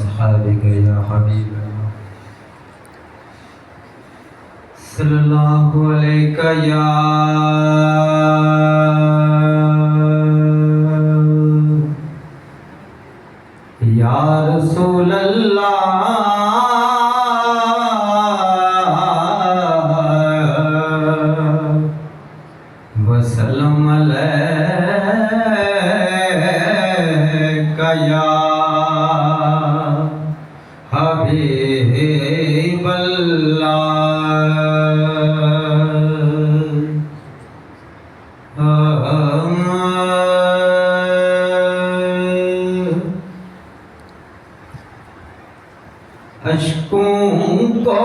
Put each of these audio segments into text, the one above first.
अस्हाबिक या हबीब सल्लल्लाहु अलैका या रसूल अल्लाह वसल्लम अलैका या हबीब अश्कों को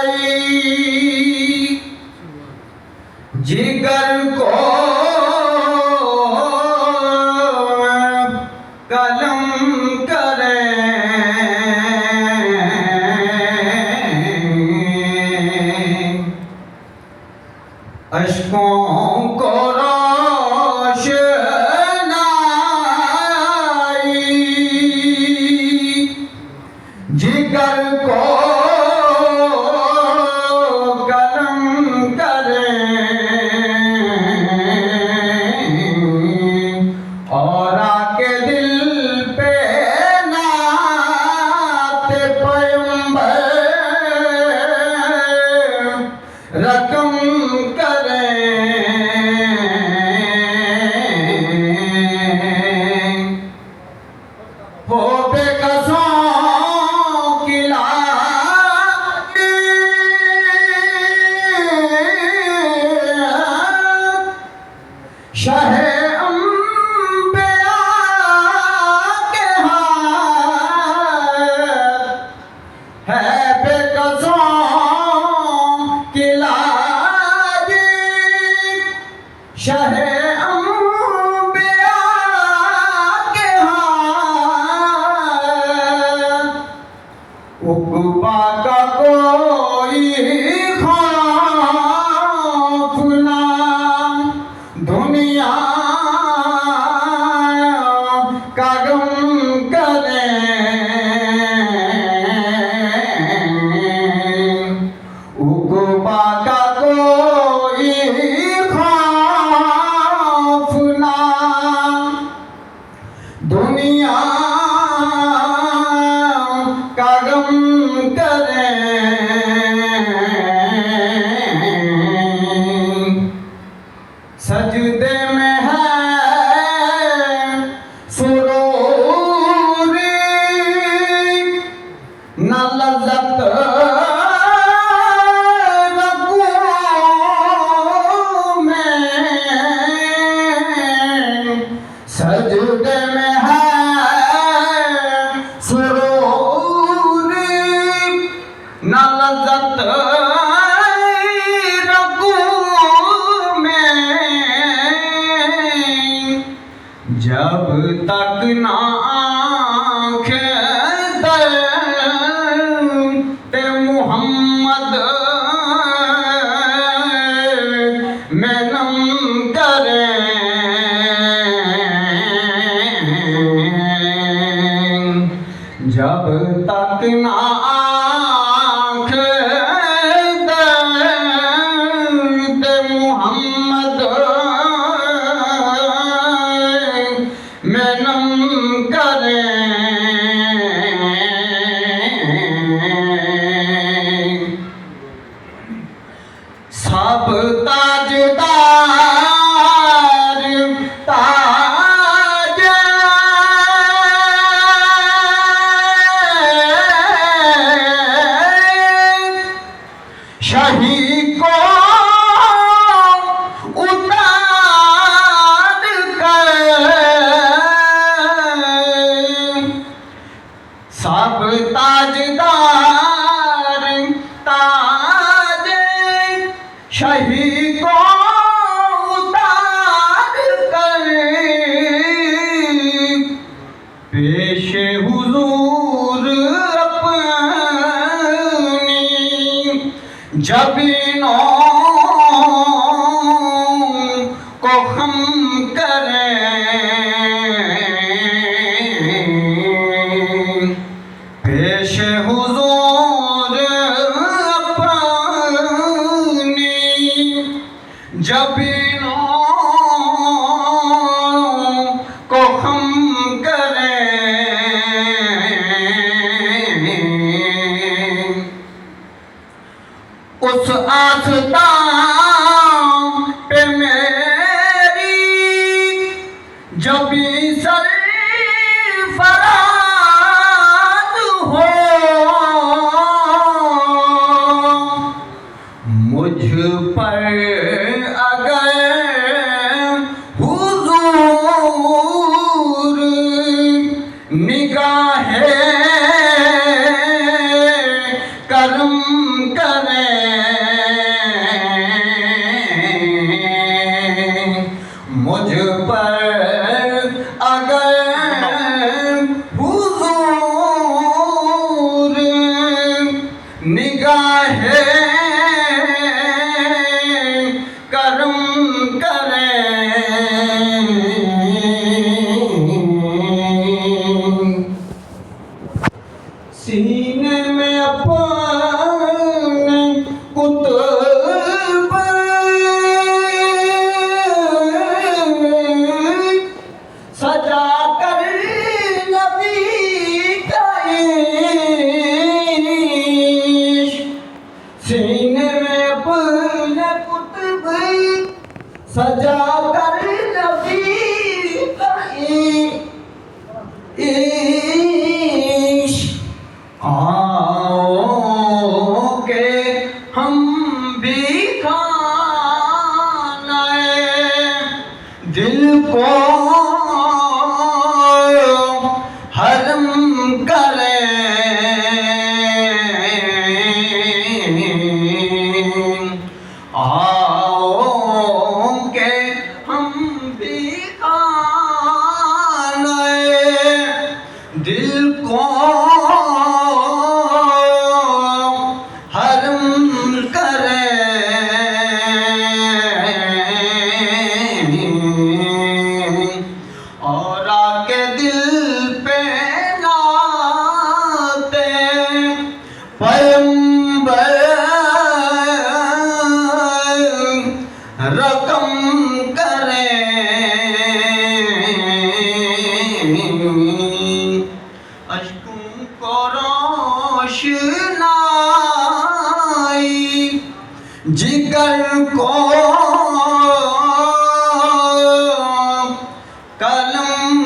रोशनाई जिगर को कलम करें अश्कों को जिगर को कलम करें और आके दिल पे नाते पैगंबर रकम करें हो बेकसों शाहे अंबिया के हाथ है बेकसों की लाजी शाहे अंबिया के हाथ उक़बा का कोई खौफ ना दुनिया का गम करें उक़बा का कोई खौफ ना दुनिया का गम करें सजदे में है सुरूरी न लज़्ज़त रकूअों में सजदे में है सुरूरी न लज़्ज़त जब तक ना आँखें दर्द मोहम्मद में नम करें जब तक ना आँखें दर्द मोहम्मद में नम करें सब ताजदार ताज शाही को उतार कर सब ताजदार ताज शाही को उतार कर पेश हुजूर अपनी जबीनों को खम करें जब भी सरफराज हो मुझ पर अगर हुजूर निगाहे करम करें, मुझ पर अगर हुजूर निगाहे करम करें। सीने में अपने कुतुब सजा कर नबी का इश्क, सीने में अपने कुतुब सजा कर नबी का इश्क। आओ के हम भी खानाए दिल को हरम करें। आओ के हम भी खानाए दिल को हरम करें। और आके दिल पे लाते पैगंबर रकम करें। अश्कों को रोशनाई जिगर को कलम